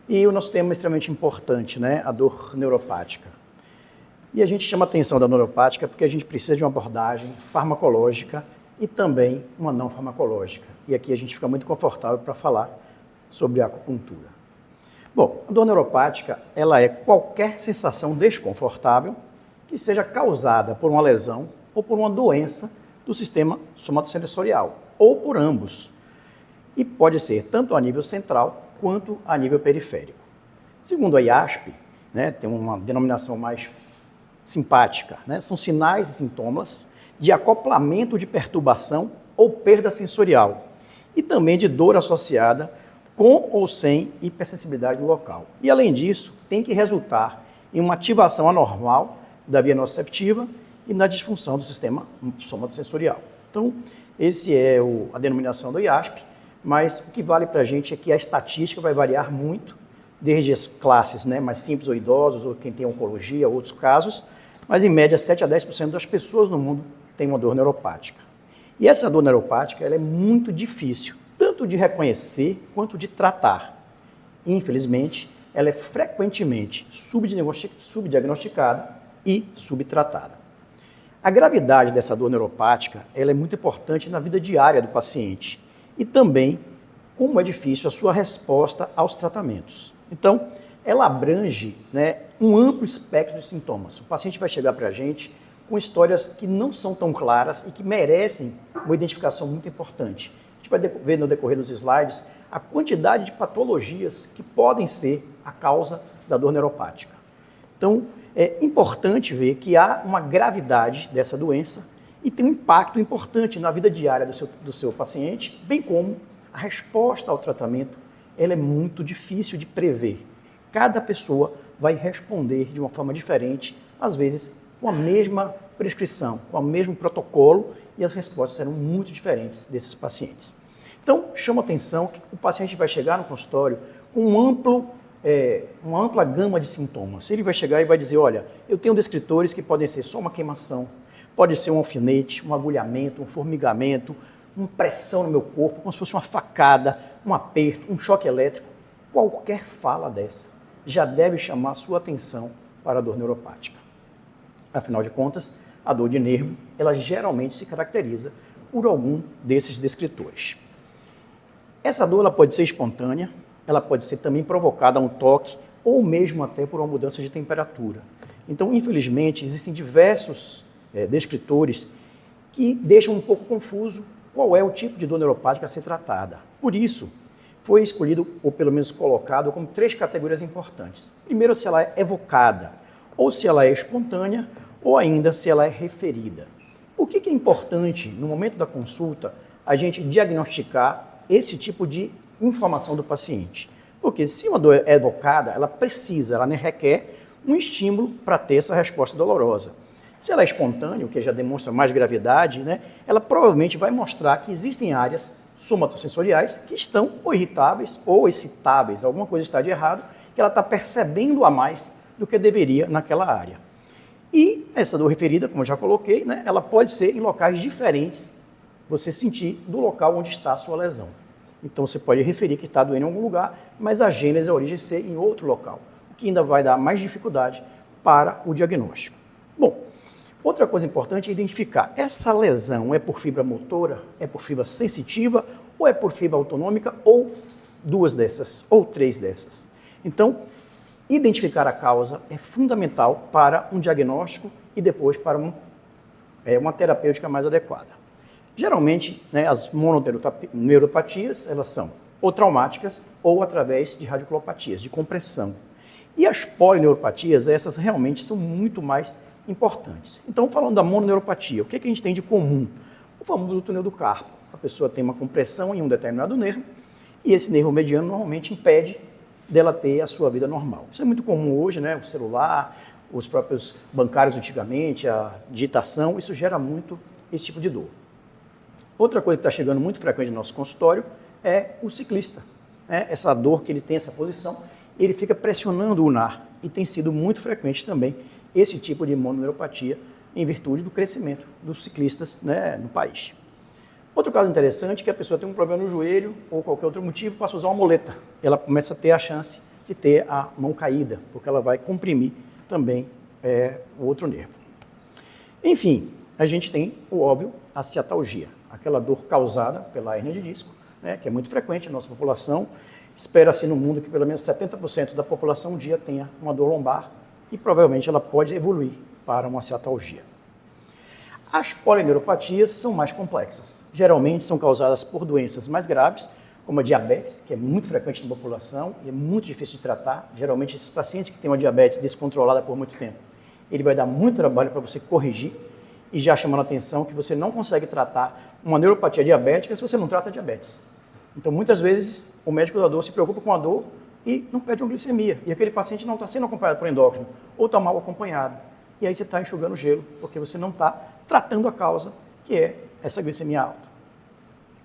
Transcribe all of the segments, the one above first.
E o nosso tema é extremamente importante, né? A dor neuropática. E a gente chama a atenção da neuropática porque a gente precisa de uma abordagem farmacológica e também uma não farmacológica. E aqui a gente fica muito confortável para falar sobre a acupuntura. Bom, a dor neuropática, ela é qualquer sensação desconfortável que seja causada por uma lesão ou por uma doença do sistema somatosensorial, ou por ambos. E pode ser tanto a nível central quanto a nível periférico. Segundo a IASP, né, tem uma denominação mais simpática, né, são sinais e sintomas de acoplamento de perturbação ou perda sensorial e também de dor associada com ou sem hipersensibilidade no local. E, além disso, tem que resultar em uma ativação anormal da via nociceptiva e na disfunção do sistema somatosensorial. Então, esse é a denominação do IASP, mas o que vale para a gente é que a estatística vai variar muito, desde as classes, né, mais simples ou idosos, ou quem tem oncologia, outros casos, mas em média 7 a 10% das pessoas no mundo têm uma dor neuropática. E essa dor neuropática ela é muito difícil, tanto de reconhecer quanto de tratar. Infelizmente, ela é frequentemente subdiagnosticada e subtratada. A gravidade dessa dor neuropática ela é muito importante na vida diária do paciente e também como é difícil a sua resposta aos tratamentos. Então, ela abrange, né, um amplo espectro de sintomas. O paciente vai chegar para a gente com histórias que não são tão claras e que merecem uma identificação muito importante. A gente vai ver no decorrer dos slides a quantidade de patologias que podem ser a causa da dor neuropática. Então, é importante ver que há uma gravidade dessa doença e tem um impacto importante na vida diária do seu paciente, bem como a resposta ao tratamento, ela é muito difícil de prever. Cada pessoa vai responder de uma forma diferente, às vezes com a mesma prescrição, com o mesmo protocolo, e as respostas serão muito diferentes desses pacientes. Então, chama atenção que o paciente vai chegar no consultório com uma ampla gama de sintomas. Ele vai chegar e vai dizer, olha, eu tenho descritores que podem ser só uma queimação, pode ser um alfinete, um agulhamento, um formigamento, uma pressão no meu corpo, como se fosse uma facada, um aperto, um choque elétrico. Qualquer fala dessa já deve chamar a sua atenção para a dor neuropática. Afinal de contas, a dor de nervo, ela geralmente se caracteriza por algum desses descritores. Essa dor ela pode ser espontânea, ela pode ser também provocada a um toque ou mesmo até por uma mudança de temperatura. Então, infelizmente, existem diversos descritores que deixam um pouco confuso qual é o tipo de dor neuropática a ser tratada. Por isso, foi escolhido, ou pelo menos colocado, como 3 categorias importantes. Primeiro, se ela é evocada, ou se ela é espontânea, ou ainda se ela é referida. Por que é importante, no momento da consulta, a gente diagnosticar esse tipo de informação do paciente? Porque se uma dor é evocada, ela requer um estímulo para ter essa resposta dolorosa. Se ela é espontânea, o que já demonstra mais gravidade, né, ela provavelmente vai mostrar que existem áreas somatosensoriais que estão ou irritáveis ou excitáveis, alguma coisa está de errado, que ela está percebendo a mais do que deveria naquela área. E essa dor referida, como eu já coloquei, né, ela pode ser em locais diferentes, você sentir do local onde está a sua lesão. Então você pode referir que está doendo em algum lugar, mas a gênese, a origem ser em outro local, o que ainda vai dar mais dificuldade para o diagnóstico. Bom, outra coisa importante é identificar, essa lesão é por fibra motora, é por fibra sensitiva, ou é por fibra autonômica, ou 2 dessas, ou 3 dessas. Então, identificar a causa é fundamental para um diagnóstico e depois para uma terapêutica mais adequada. Geralmente, né, as mononeuropatias, elas são ou traumáticas ou através de radiculopatias, de compressão. E as polineuropatias, essas realmente são muito mais importantes. Então, falando da mononeuropatia, o que a gente tem de comum? O famoso túnel do carpo. A pessoa tem uma compressão em um determinado nervo e esse nervo mediano normalmente impede dela ter a sua vida normal. Isso é muito comum hoje, né? O celular, os próprios bancários antigamente, a digitação, isso gera muito esse tipo de dor. Outra coisa que está chegando muito frequente no nosso consultório é o ciclista. Né? Essa dor que ele tem, essa posição, ele fica pressionando o ulnar e tem sido muito frequente também esse tipo de mononeuropatia em virtude do crescimento dos ciclistas, né, no país. Outro caso interessante é que a pessoa tem um problema no joelho ou qualquer outro motivo, passa a usar uma muleta. Ela começa a ter a chance de ter a mão caída, porque ela vai comprimir também o outro nervo. Enfim, a gente tem, o óbvio, a ciatalgia, aquela dor causada pela hérnia de disco, né, que é muito frequente na nossa população. Espera-se no mundo que pelo menos 70% da população um dia tenha uma dor lombar e provavelmente ela pode evoluir para uma ciatalgia. As polineuropatias são mais complexas. Geralmente são causadas por doenças mais graves, como a diabetes, que é muito frequente na população e é muito difícil de tratar. Geralmente, esses pacientes que têm uma diabetes descontrolada por muito tempo, ele vai dar muito trabalho para você corrigir, e já chamando a atenção que você não consegue tratar uma neuropatia diabética se você não trata a diabetes. Então, muitas vezes, o médico da dor se preocupa com a dor e não pede uma glicemia, e aquele paciente não está sendo acompanhado por endócrino, ou está mal acompanhado. E aí você está enxugando gelo, porque você não está tratando a causa, que é essa glicemia alta.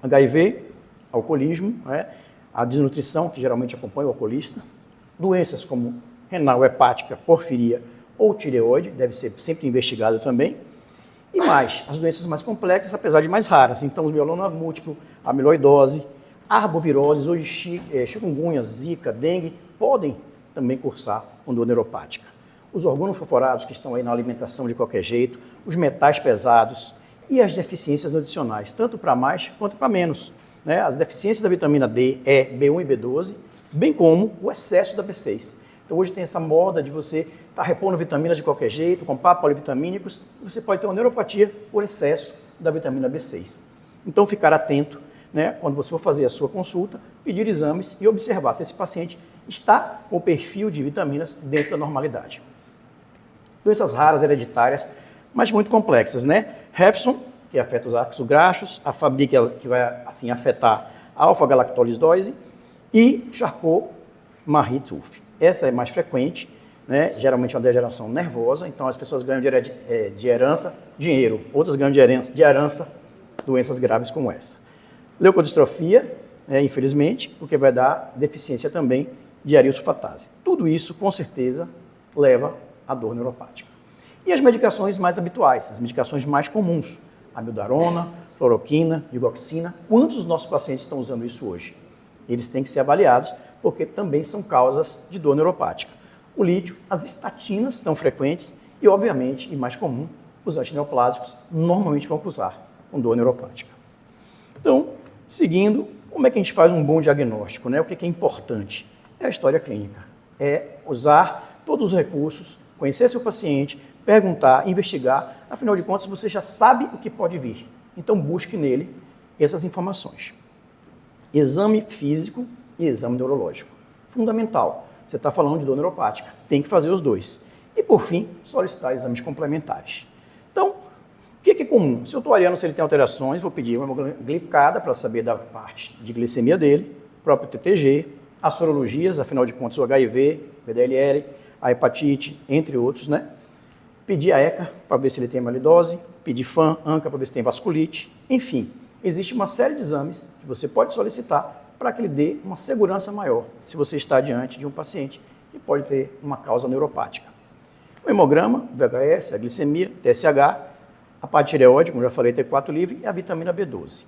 HIV, alcoolismo, né? A desnutrição, que geralmente acompanha o alcoolista, doenças como renal, hepática, porfiria ou tireoide, deve ser sempre investigado também, e mais, as doenças mais complexas, apesar de mais raras, então o mieloma múltiplo, a amiloidose, arboviroses, hoje chikungunya, zika, dengue, podem também cursar com dor neuropática. Os organofosforados que estão aí na alimentação de qualquer jeito, os metais pesados e as deficiências nutricionais, tanto para mais quanto para menos. Né? As deficiências da vitamina D, E, B1 e B12, bem como o excesso da B6. Então hoje tem essa moda de você estar repondo vitaminas de qualquer jeito, comprar polivitamínicos, e você pode ter uma neuropatia por excesso da vitamina B6. Então ficar atento, né, quando você for fazer a sua consulta, pedir exames e observar se esse paciente está com o perfil de vitaminas dentro da normalidade. Doenças raras, hereditárias, mas muito complexas, né? Refson, que afeta os ácidos graxos, a Fabry, que vai assim afetar a alfa-galactolisdose, e Charcot-Marie-Tooth. Essa é mais frequente, né? Geralmente é uma degeneração nervosa, então as pessoas ganham de herança dinheiro, outras ganham de herança doenças graves como essa. Leucodistrofia, infelizmente, porque vai dar deficiência também de ariosulfatase. Tudo isso, com certeza, leva à dor neuropática. E as medicações mais habituais, as medicações mais comuns, amiodarona, cloroquina, digoxina. Quantos dos nossos pacientes estão usando isso hoje? Eles têm que ser avaliados, porque também são causas de dor neuropática. O lítio, as estatinas estão frequentes e, obviamente, e mais comum, os antineoplásicos normalmente vão causar com dor neuropática. Então, seguindo, como é que a gente faz um bom diagnóstico, né? O que é importante? É a história clínica. É usar todos os recursos, conhecer seu paciente, perguntar, investigar. Afinal de contas, você já sabe o que pode vir. Então, busque nele essas informações. Exame físico e exame neurológico. Fundamental. Você está falando de dor neuropática. Tem que fazer os dois. E, por fim, solicitar exames complementares. Então, o que é comum? Se eu estou olhando se ele tem alterações, vou pedir uma glicada para saber da parte de glicemia dele, próprio TTG, as sorologias, afinal de contas, o HIV, VDLL, a hepatite, entre outros, né? Pedir a ECA para ver se ele tem amilose, pedir FAM, ANCA para ver se tem vasculite, enfim, existe uma série de exames que você pode solicitar para que ele dê uma segurança maior se você está diante de um paciente que pode ter uma causa neuropática. O hemograma, o VHS, a glicemia, TSH, a paratireoide, como já falei, T4 livre, e a vitamina B12.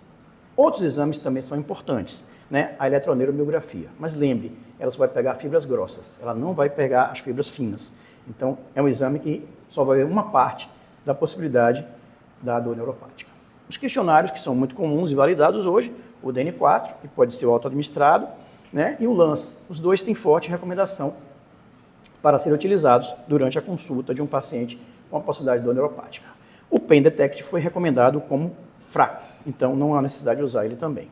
Outros exames também são importantes, né? A eletroneuromiografia. Mas lembre, ela só vai pegar fibras grossas, ela não vai pegar as fibras finas. Então, é um exame que só vai ver uma parte da possibilidade da dor neuropática. Os questionários, que são muito comuns e validados hoje, o DN4, que pode ser o auto-administrado, né? E o LANS. Os dois têm forte recomendação para serem utilizados durante a consulta de um paciente com a possibilidade de dor neuropática. O Pain Detect foi recomendado como fraco, então não há necessidade de usar ele também.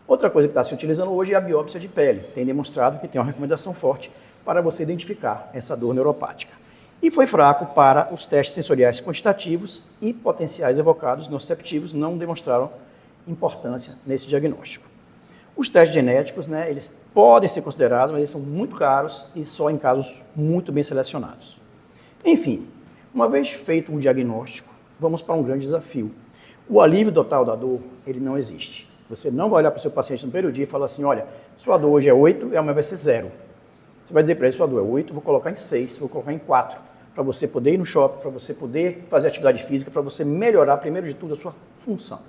Outra coisa que está se utilizando hoje é a biópsia de pele. Tem demonstrado que tem uma recomendação forte para você identificar essa dor neuropática. E foi fraco para os testes sensoriais quantitativos e potenciais evocados nociceptivos não demonstraram importância nesse diagnóstico. Os testes genéticos, né, eles podem ser considerados, mas eles são muito caros e só em casos muito bem selecionados. Enfim, uma vez feito o diagnóstico, vamos para um grande desafio. O alívio total da dor, ele não existe. Você não vai olhar para o seu paciente no primeiro dia e falar assim, olha, sua dor hoje é 8 e amanhã vai ser 0. Você vai dizer para ele, sua dor é 8, vou colocar em 6, vou colocar em 4, para você poder ir no shopping, para você poder fazer atividade física, para você melhorar, primeiro de tudo, a sua função.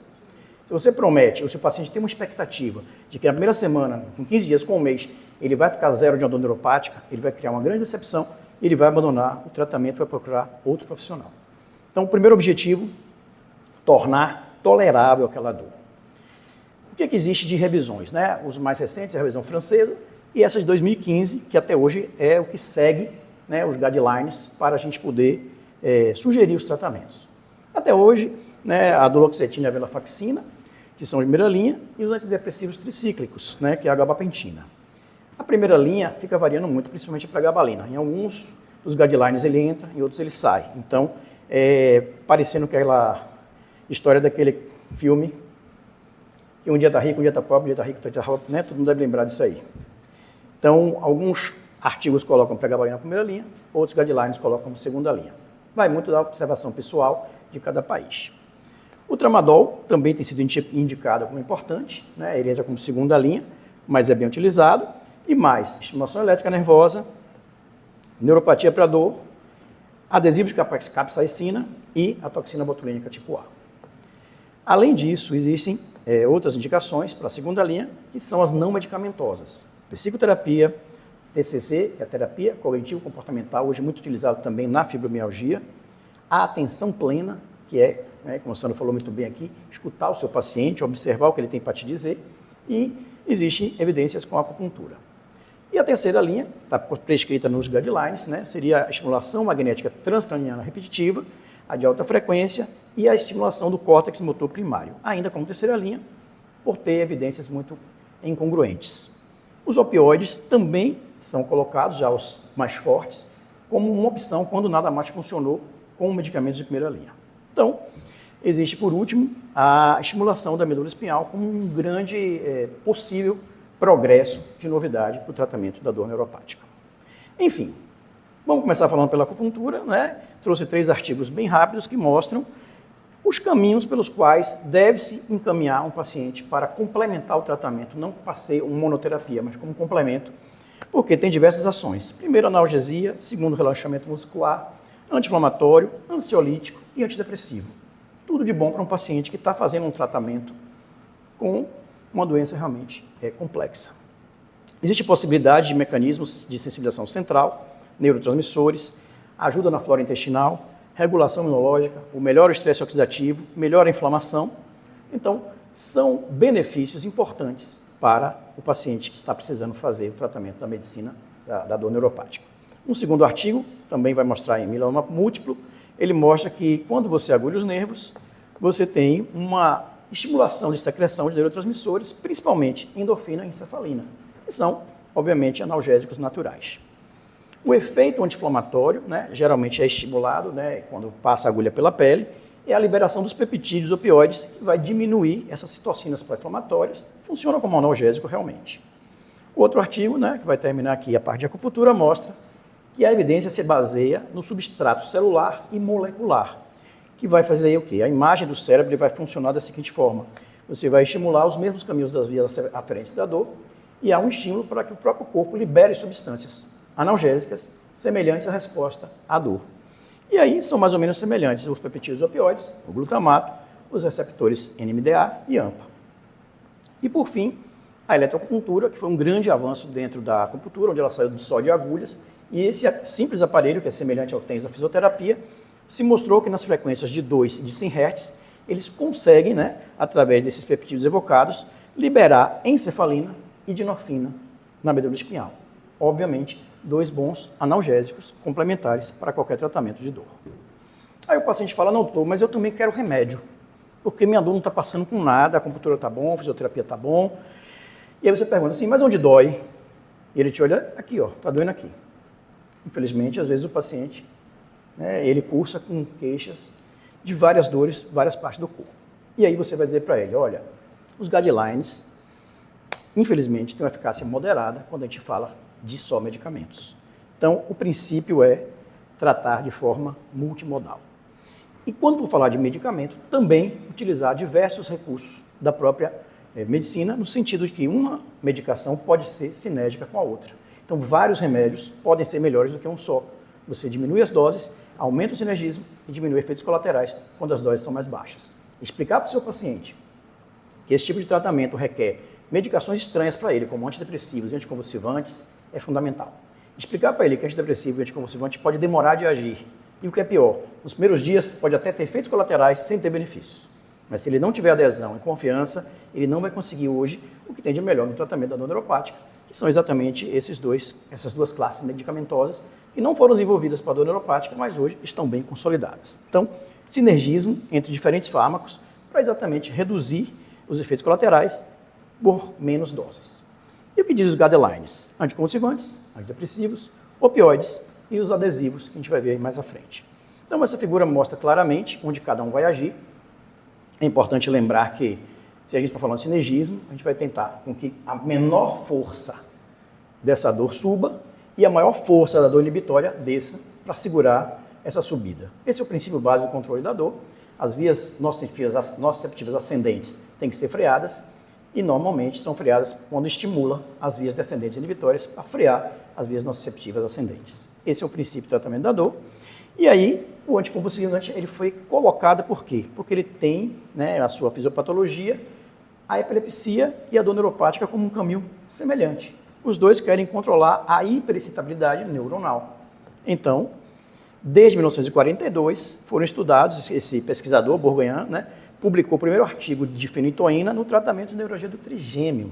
Se você promete, o seu paciente tem uma expectativa de que na primeira semana, com 15 dias, com um mês, ele vai ficar zero de uma dor neuropática, ele vai criar uma grande decepção, ele vai abandonar o tratamento e vai procurar outro profissional. Então, o primeiro objetivo, tornar tolerável aquela dor. O que existe de revisões, né? Os mais recentes, a revisão francesa, e essa de 2015, que até hoje é o que segue, né, os guidelines para a gente poder sugerir os tratamentos. Até hoje, né, a duloxetina e a venlafaxina, que são de primeira linha, e os antidepressivos tricíclicos, né, que é a gabapentina. A primeira linha fica variando muito, principalmente para a gabalina. Em alguns dos guidelines ele entra, em outros ele sai. Então, parecendo aquela história daquele filme que um dia está rico, um dia está pobre, um dia está rico, um dia está pobre, né? Todo mundo deve lembrar disso aí. Então, alguns artigos colocam pregabalina na primeira linha, outros guidelines colocam como segunda linha. Vai muito da observação pessoal de cada país. O tramadol também tem sido indicado como importante, né? Ele entra como segunda linha, mas é bem utilizado. E mais, estimulação elétrica nervosa, neuropatia para dor, adesivos de capsaicina e a toxina botulínica tipo A. Além disso, existem outras indicações para a segunda linha, que são as não medicamentosas. Psicoterapia, TCC, que é a terapia cognitivo-comportamental, hoje muito utilizado também na fibromialgia. A atenção plena, que é, como o Sandro falou muito bem aqui, escutar o seu paciente, observar o que ele tem para te dizer. E existem evidências com a acupuntura. E a terceira linha, está prescrita nos guidelines, né, seria a estimulação magnética transcraniana repetitiva, a de alta frequência e a estimulação do córtex motor primário. Ainda como terceira linha, por ter evidências muito incongruentes. Os opioides também são colocados, já os mais fortes, como uma opção quando nada mais funcionou com medicamentos de primeira linha. Então, existe, por último, a estimulação da medula espinhal como um grande possível progresso de novidade para o tratamento da dor neuropática. Enfim, vamos começar falando pela acupuntura, né? Trouxe 3 artigos bem rápidos que mostram os caminhos pelos quais deve-se encaminhar um paciente para complementar o tratamento, não para ser uma monoterapia, mas como complemento, porque tem diversas ações. Primeiro, analgesia, segundo, relaxamento muscular, anti-inflamatório, ansiolítico e antidepressivo. Tudo de bom para um paciente que está fazendo um tratamento com uma doença realmente complexa. Existe possibilidade de mecanismos de sensibilização central, neurotransmissores, ajuda na flora intestinal, regulação imunológica, o melhor estresse oxidativo, melhora a inflamação. Então, são benefícios importantes para o paciente que está precisando fazer o tratamento da medicina da dor neuropática. Um segundo artigo, também vai mostrar em mieloma múltiplo, ele mostra que quando você agulha os nervos, você tem uma estimulação de secreção de neurotransmissores, principalmente endorfina e encefalina, que são, obviamente, analgésicos naturais. O efeito anti-inflamatório, né, geralmente é estimulado, né, quando passa a agulha pela pele, é a liberação dos peptídeos opioides, que vai diminuir essas citocinas pró-inflamatórias, funciona como analgésico realmente. O outro artigo, né, que vai terminar aqui a parte de acupuntura, mostra que a evidência se baseia no substrato celular e molecular, que vai fazer o quê? A imagem do cérebro vai funcionar da seguinte forma: você vai estimular os mesmos caminhos das vias aferentes da dor e há um estímulo para que o próprio corpo libere substâncias analgésicas semelhantes à resposta à dor. E aí são mais ou menos semelhantes os peptídeos opioides, o glutamato, os receptores NMDA e AMPA. E por fim, a eletroacupuntura, que foi um grande avanço dentro da acupuntura, onde ela saiu só de agulhas, e esse simples aparelho, que é semelhante ao TENS da fisioterapia, se mostrou que nas frequências de 2 e de 100 Hz, eles conseguem, né, através desses peptídeos evocados, liberar encefalina e dinorfina na medula espinhal. Obviamente, 2 bons analgésicos complementares para qualquer tratamento de dor. Aí o paciente fala, não, doutor, mas eu também quero remédio, porque minha dor não está passando com nada, a acupuntura está bom, a fisioterapia está bom. E aí você pergunta assim, mas onde dói? E ele te olha, aqui, ó, está doendo aqui. Infelizmente, às vezes o paciente, né, ele cursa com queixas de várias dores, várias partes do corpo. E aí você vai dizer para ele, olha, os guidelines, infelizmente, têm uma eficácia moderada quando a gente fala de só medicamentos. Então, o princípio é tratar de forma multimodal. E quando for falar de medicamento, também utilizar diversos recursos da própria medicina, no sentido de que uma medicação pode ser sinérgica com a outra. Então, vários remédios podem ser melhores do que um só. Você diminui as doses, aumenta o sinergismo e diminui efeitos colaterais quando as doses são mais baixas. Explicar para o seu paciente que esse tipo de tratamento requer medicações estranhas para ele, como antidepressivos e anticonvulsivantes, é fundamental. Explicar para ele que antidepressivo e anticonvulsivante pode demorar de agir. E o que é pior, nos primeiros dias pode até ter efeitos colaterais sem ter benefícios. Mas se ele não tiver adesão e confiança, ele não vai conseguir hoje o que tem de melhor no tratamento da dor neuropática, que são exatamente essas duas classes medicamentosas que não foram desenvolvidas para a dor neuropática, mas hoje estão bem consolidadas. Então, sinergismo entre diferentes fármacos para exatamente reduzir os efeitos colaterais por menos doses. E o que diz os guidelines? Anticonvulsivantes, antidepressivos, opioides e os adesivos, que a gente vai ver aí mais à frente. Então, essa figura mostra claramente onde cada um vai agir. É importante lembrar que, se a gente está falando de sinergismo, a gente vai tentar com que a menor força dessa dor suba e a maior força da dor inibitória desça para segurar essa subida. Esse é o princípio básico do controle da dor. As vias nociceptivas ascendentes têm que ser freadas e normalmente são freadas quando estimula as vias descendentes inibitórias para frear as vias nociceptivas ascendentes. Esse é o princípio do tratamento da dor. E aí, o anticonvulsivante ele foi colocado por quê? Porque ele tem, a sua fisiopatologia, a epilepsia e a dor neuropática como um caminho semelhante. Os dois querem controlar a hiperexcitabilidade neuronal. Então, desde 1942, foram estudados, esse pesquisador, Bourgoin, publicou o primeiro artigo de fenitoína no tratamento de neuralgia do trigêmeo.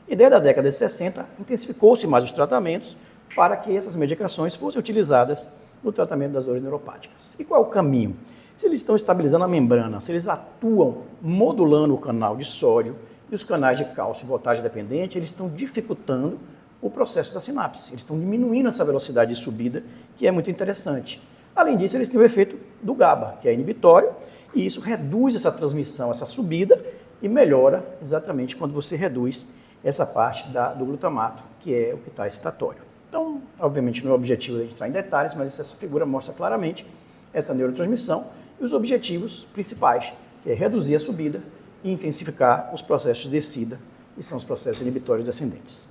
E desde a década de 60, intensificou-se mais os tratamentos para que essas medicações fossem utilizadas no tratamento das dores neuropáticas. E qual é o caminho? Se eles estão estabilizando a membrana, se eles atuam modulando o canal de sódio e os canais de cálcio e voltagem dependente, eles estão dificultando o processo da sinapse. Eles estão diminuindo essa velocidade de subida, que é muito interessante. Além disso, eles têm o efeito do GABA, que é inibitório, e isso reduz essa transmissão, essa subida, e melhora exatamente quando você reduz essa parte do glutamato, que é o que está excitatório. Então, obviamente, não é o objetivo de entrar em detalhes, mas essa figura mostra claramente essa neurotransmissão e os objetivos principais, que é reduzir a subida e intensificar os processos de descida, que são os processos inibitórios descendentes.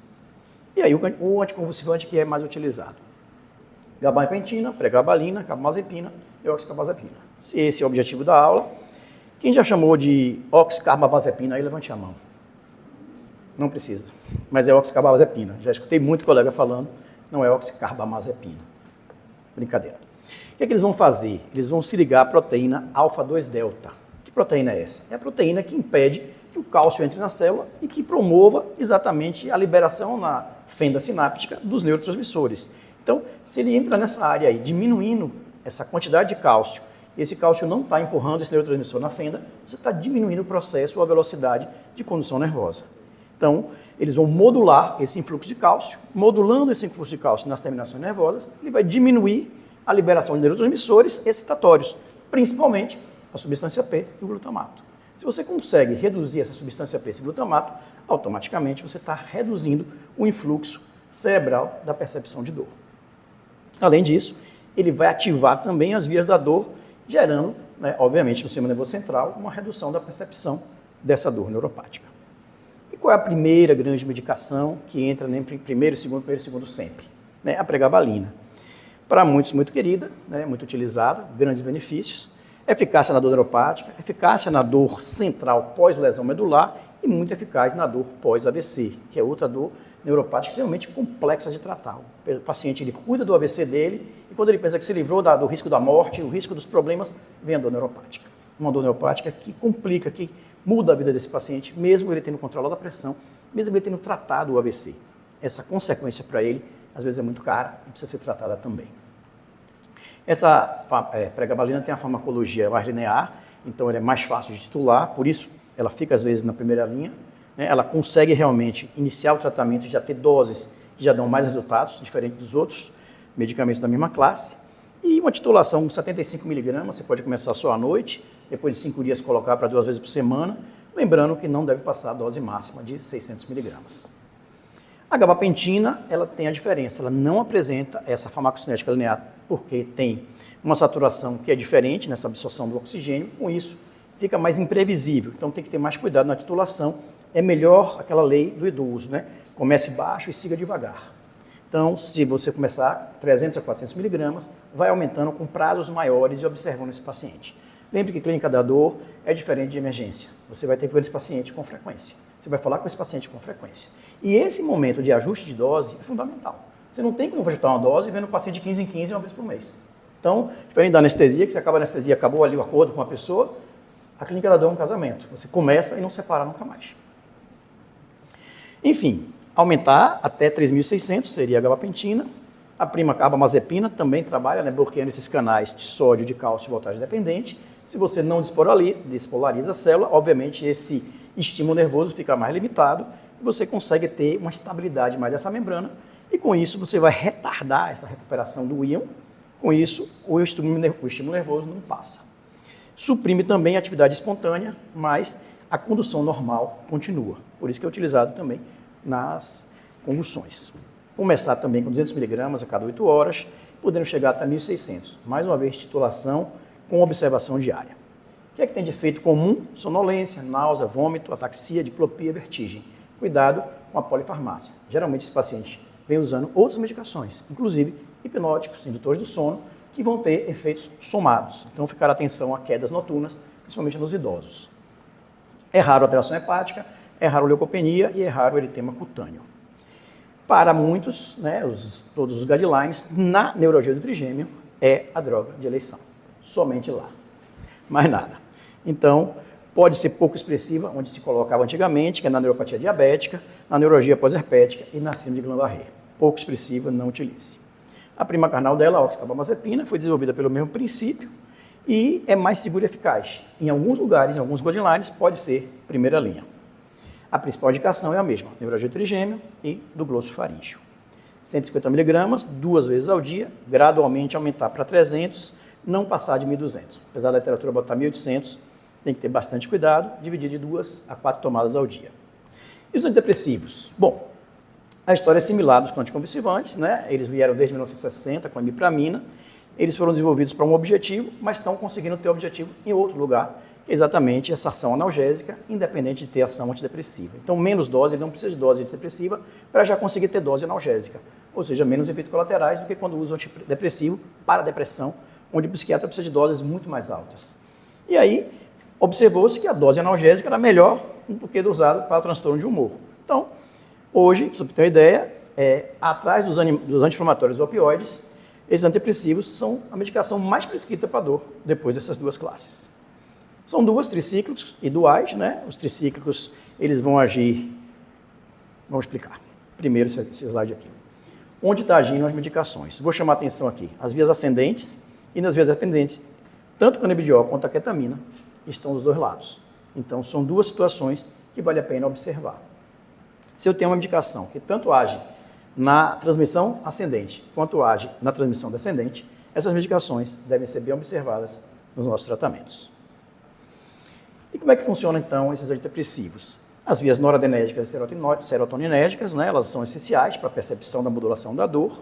E aí, o anticonvulsivante que é mais utilizado? Gabapentina, pregabalina, carbamazepina e oxcarbazepina. Se esse é o objetivo da aula, quem já chamou de oxcarbazepina, aí levante a mão. Não precisa, mas é oxcarbazepina. Já escutei muito colega falando, não é oxcarbamazepina. Brincadeira. O que é que eles vão fazer? Eles vão se ligar à proteína alfa-2-delta. Que proteína é essa? É a proteína que impede que o cálcio entre na célula e que promova exatamente a liberação na fenda sináptica dos neurotransmissores. Então, se ele entra nessa área aí, diminuindo essa quantidade de cálcio, e esse cálcio não está empurrando esse neurotransmissor na fenda, você está diminuindo o processo ou a velocidade de condução nervosa. Então, eles vão modular esse influxo de cálcio, modulando esse influxo de cálcio nas terminações nervosas, ele vai diminuir a liberação de neurotransmissores excitatórios, principalmente a substância P e o glutamato. Se você consegue reduzir essa substância P e glutamato, automaticamente você está reduzindo o influxo cerebral da percepção de dor. Além disso, ele vai ativar também as vias da dor, gerando, obviamente, no sistema nervoso central, uma redução da percepção dessa dor neuropática. E qual é a primeira grande medicação que entra em primeiro e segundo sempre? A pregabalina. Para muitos, muito querida, muito utilizada, grandes benefícios, eficácia na dor neuropática, eficácia na dor central pós-lesão medular e muito eficaz na dor pós-AVC, que é outra dor neuropática extremamente complexa de tratar. O paciente ele cuida do AVC dele e quando ele pensa que se livrou do risco da morte, o risco dos problemas, vem a dor neuropática. Uma dor neuropática que complica, que muda a vida desse paciente, mesmo ele tendo controlado a pressão, mesmo ele tendo tratado o AVC. Essa consequência para ele, às vezes, é muito cara e precisa ser tratada também. Essa pregabalina tem a farmacologia mais linear, então ela é mais fácil de titular, por isso ela fica, às vezes, na primeira linha. Ela consegue realmente iniciar o tratamento e já ter doses que já dão mais resultados, diferente dos outros medicamentos da mesma classe. E uma titulação com 75 mg, você pode começar só à noite, depois de 5 dias colocar para 2 vezes por semana, lembrando que não deve passar a dose máxima de 600 mg. A gabapentina, ela tem a diferença, ela não apresenta essa farmacocinética linear, porque tem uma saturação que é diferente nessa absorção do oxigênio, com isso fica mais imprevisível, então tem que ter mais cuidado na titulação. É melhor aquela lei do idoso, Comece baixo e siga devagar. Então, se você começar 300 a 400 mg, vai aumentando com prazos maiores e observando esse paciente. Lembre que clínica da dor é diferente de emergência. Você vai ter que ver esse paciente com frequência. Você vai falar com esse paciente com frequência. E esse momento de ajuste de dose é fundamental. Você não tem como ajustar uma dose vendo o paciente de 15 em 15 uma vez por mês. Então, diferente da anestesia, que você acaba a anestesia, acabou ali o acordo com a pessoa, a clínica da dor é um casamento. Você começa e não separa nunca mais. Enfim, aumentar até 3.600 seria a gabapentina. A prima carbamazepina também trabalha, né, bloqueando esses canais de sódio, de cálcio e voltagem dependente. Se você não despolariza a célula, obviamente esse estímulo nervoso fica mais limitado e você consegue ter uma estabilidade mais dessa membrana e com isso você vai retardar essa recuperação do íon. Com isso, o estímulo nervoso não passa. Suprime também a atividade espontânea, mas a condução normal continua. Por isso que é utilizado também nas convulsões. Começar também com 200 mg a cada 8 horas, podendo chegar até 1.600. Mais uma vez, titulação com observação diária. O que é que tem de efeito comum? Sonolência, náusea, vômito, ataxia, diplopia, vertigem. Cuidado com a polifarmácia. Geralmente esse paciente vem usando outras medicações, inclusive hipnóticos, indutores do sono, que vão ter efeitos somados. Então, ficar atenção a quedas noturnas, principalmente nos idosos. É raro alteração hepática, é raro leucopenia e é raro eritema cutâneo. Para muitos, né, todos os guidelines, na neurologia do trigêmeo é a droga de eleição. Somente lá. Mais nada. Então, pode ser pouco expressiva, onde se colocava antigamente, que é na neuropatia diabética, na neurologia pós-herpética e na síndrome de Guillain-Barré. Pouco expressiva, não utilize. A prima carnal dela, a oxcarbamazepina, foi desenvolvida pelo mesmo princípio e é mais segura e eficaz. Em alguns lugares, em alguns guidelines, pode ser primeira linha. A principal indicação é a mesma, neurologia do trigêmeo e do glossofaríngeo. 150 mg, 2 vezes ao dia, gradualmente aumentar para 300, não passar de 1.200. Apesar da literatura botar 1.800, tem que ter bastante cuidado, dividir de 2 a 4 tomadas ao dia. E os antidepressivos? Bom, a história é similar dos anticonvulsivantes, né? Eles vieram desde 1960 com a imipramina, eles foram desenvolvidos para um objetivo, mas estão conseguindo ter objetivo em outro lugar, que é exatamente essa ação analgésica, independente de ter ação antidepressiva. Então, menos dose, ele não precisa de dose antidepressiva para já conseguir ter dose analgésica, ou seja, menos efeitos colaterais do que quando usa o antidepressivo para a depressão, onde o psiquiatra precisa de doses muito mais altas. E aí, observou-se que a dose analgésica era melhor do que usada para o transtorno de humor. Então, hoje, para você ter uma ideia, atrás dos anti-inflamatórios opioides, esses antidepressivos são a medicação mais prescrita para dor, depois dessas duas classes. São duas, tricíclicos e duais, né? Os tricíclicos, eles vão agir... Vamos explicar. Primeiro esse slide aqui. Onde está agindo as medicações? Vou chamar a atenção aqui. As vias ascendentes e nas vias ascendentes, tanto o canabidiol quanto a ketamina, estão dos dois lados. Então, são duas situações que vale a pena observar. Se eu tenho uma medicação que tanto age na transmissão ascendente quanto age na transmissão descendente, essas medicações devem ser bem observadas nos nossos tratamentos. E como é que funcionam, então, esses antidepressivos? As vias noradrenérgicas e serotoninérgicas, né, elas são essenciais para a percepção da modulação da dor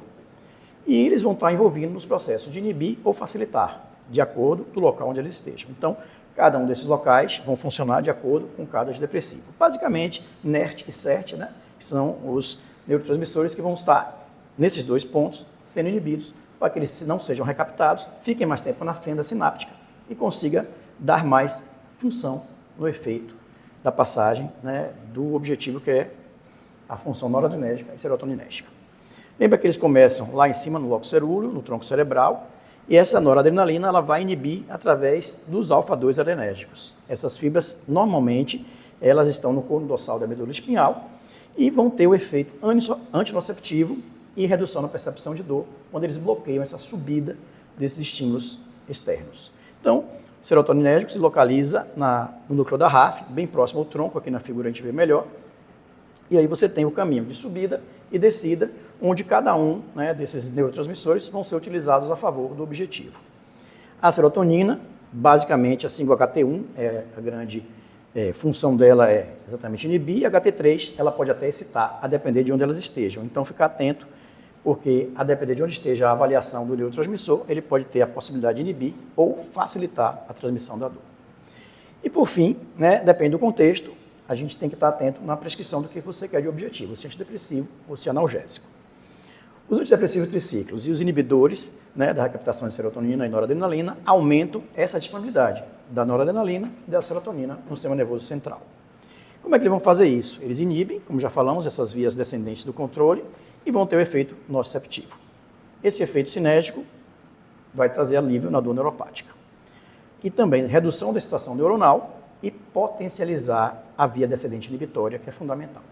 e eles vão estar envolvidos nos processos de inibir ou facilitar, de acordo com o local onde eles estejam. Então, cada um desses locais vão funcionar de acordo com cada antidepressivo. Basicamente, NERT e CERT, né, que são os neurotransmissores que vão estar nesses dois pontos sendo inibidos para que eles não sejam recaptados, fiquem mais tempo na fenda sináptica e consiga dar mais função no efeito da passagem, né, do objetivo que é a função noradrenérgica e serotoninérgica. Lembra que eles começam lá em cima no lóculo cerúleo, no tronco cerebral, e essa noradrenalina ela vai inibir através dos alfa-2 adrenérgicos. Essas fibras, normalmente, elas estão no corno dorsal da medula espinhal e vão ter o efeito antinociceptivo e redução na percepção de dor, quando eles bloqueiam essa subida desses estímulos externos. Então, serotoninérgico se localiza no núcleo da RAF, bem próximo ao tronco, aqui na figura a gente vê melhor. E aí você tem o caminho de subida e descida, onde cada um, né, desses neurotransmissores vão ser utilizados a favor do objetivo. A serotonina, basicamente a 5-HT1, a grande função dela é exatamente inibir, e a HT3 ela pode até excitar, a depender de onde elas estejam. Então, ficar atento, porque a depender de onde esteja a avaliação do neurotransmissor, ele pode ter a possibilidade de inibir ou facilitar a transmissão da dor. E por fim, né, depende do contexto, a gente tem que estar atento na prescrição do que você quer de objetivo, se antidepressivo ou se analgésico. Os antidepressivos tricíclicos e os inibidores, né, da recaptação de serotonina e noradrenalina aumentam essa disponibilidade. da noradrenalina e da serotonina no sistema nervoso central. Como é que eles vão fazer isso? Eles inibem, como já falamos, essas vias descendentes do controle e vão ter o efeito nociceptivo. Esse efeito cinético vai trazer alívio na dor neuropática. E também redução da excitação neuronal e potencializar a via descendente inibitória, que é fundamental.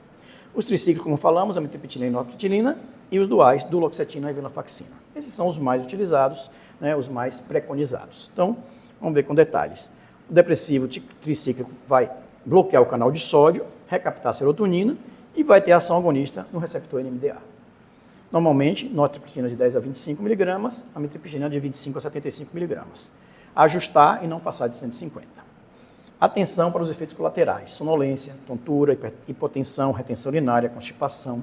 Os tricíclicos, como falamos, amitriptilina e nortriptilina, e os duais, duloxetina e venlafaxina. Esses são os mais utilizados, né, os mais preconizados. Então, vamos ver com detalhes. O depressivo tricíclico vai bloquear o canal de sódio, recaptar a serotonina e vai ter ação agonista no receptor NMDA. Normalmente, nortriptilina de 10 a 25 mg, amitriptilina de 25 a 75 mg. Ajustar e não passar de 150. Atenção para os efeitos colaterais: sonolência, tontura, hipotensão, retenção urinária, constipação,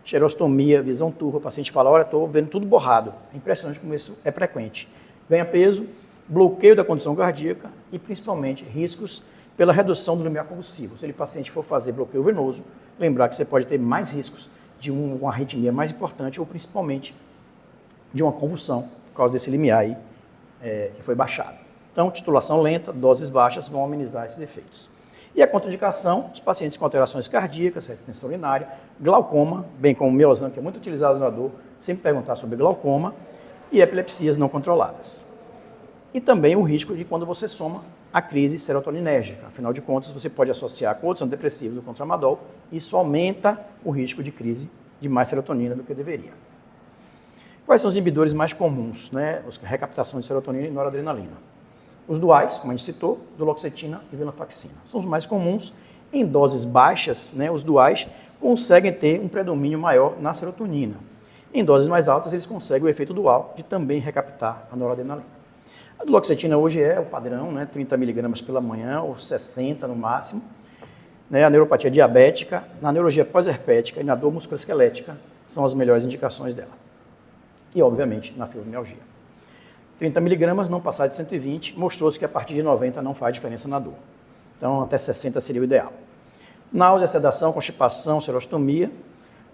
xerostomia, visão turva. O paciente fala: olha, estou vendo tudo borrado. É impressionante como isso é frequente. Ganha peso, bloqueio da condição cardíaca e, principalmente, riscos pela redução do limiar convulsivo. Se o paciente for fazer bloqueio venoso, lembrar que você pode ter mais riscos de uma arritmia mais importante ou, principalmente, de uma convulsão por causa desse limiar aí que foi baixado. Então, titulação lenta, doses baixas vão amenizar esses efeitos. E a contraindicação, os pacientes com alterações cardíacas, retenção urinária, glaucoma, bem como o Miosan, que é muito utilizado na dor, sempre perguntar sobre glaucoma, e epilepsias não controladas. E também o risco de quando você soma a crise serotoninérgica. Afinal de contas, você pode associar com outros antidepressivos, com tramadol, e isso aumenta o risco de crise de mais serotonina do que deveria. Quais são os inibidores mais comuns, né? A recaptação de serotonina e noradrenalina? Os duais, como a gente citou, duloxetina e venlafaxina. São os mais comuns. Em doses baixas, né, os duais conseguem ter um predomínio maior na serotonina. Em doses mais altas, eles conseguem o efeito dual de também recaptar a noradrenalina. A duloxetina hoje é o padrão, né, 30 mg pela manhã ou 60 no máximo. Né, a neuropatia diabética, na neurologia pós-herpética e na dor musculoesquelética são as melhores indicações dela. E, obviamente, na fibromialgia. 30 mg, não passar de 120, mostrou-se que a partir de 90 não faz diferença na dor. Então, até 60 seria o ideal. Náusea, sedação, constipação, serostomia,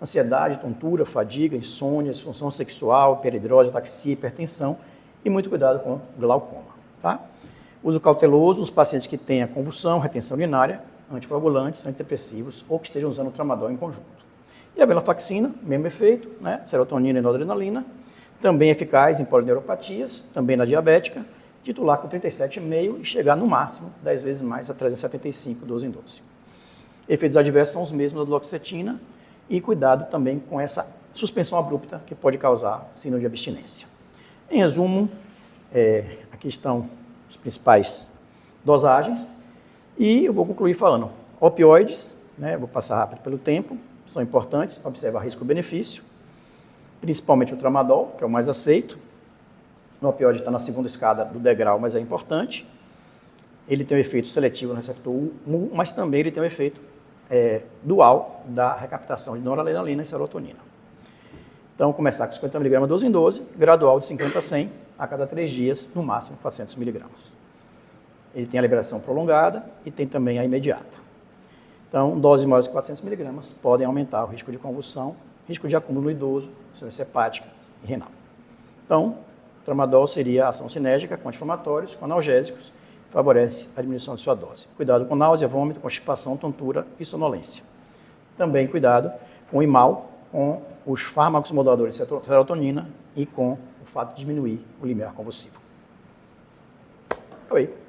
ansiedade, tontura, fadiga, insônia, disfunção sexual, hiperidrose, ataxia, hipertensão e muito cuidado com glaucoma. Tá? Uso cauteloso nos pacientes que tenham convulsão, retenção urinária, anticoagulantes, antidepressivos ou que estejam usando o tramadol em conjunto. E a venlafaxina, mesmo efeito, né? Serotonina e noradrenalina, também eficaz em polineuropatias, também na diabética, titular com 37,5 e chegar no máximo 10 vezes mais a 375, 12 em 12. Efeitos adversos são os mesmos da duloxetina e cuidado também com essa suspensão abrupta que pode causar síndrome de abstinência. Em resumo, aqui estão as principais dosagens e eu vou concluir falando opioides, né, vou passar rápido pelo tempo, são importantes, observar risco-benefício, principalmente o tramadol, que é o mais aceito. O opioide está na segunda escada do degrau, mas é importante. Ele tem um efeito seletivo no receptor 1, mas também ele tem um efeito dual da recaptação de noradrenalina e serotonina. Então, começar com 50 mg 12 em 12, gradual de 50 a 100 a cada 3 dias, no máximo 400 mg. Ele tem a liberação prolongada e tem também a imediata. Então, doses maiores de 400 mg podem aumentar o risco de convulsão, risco de acúmulo no idoso, insuficiência hepática e renal. Então, o tramadol seria a ação sinérgica com anti-inflamatórios, com analgésicos, favorece a diminuição de sua dose. Cuidado com náusea, vômito, constipação, tontura e sonolência. Também cuidado com o IMAL, com os fármacos moduladores de serotonina e com o fato de diminuir o limiar convulsivo. Oi.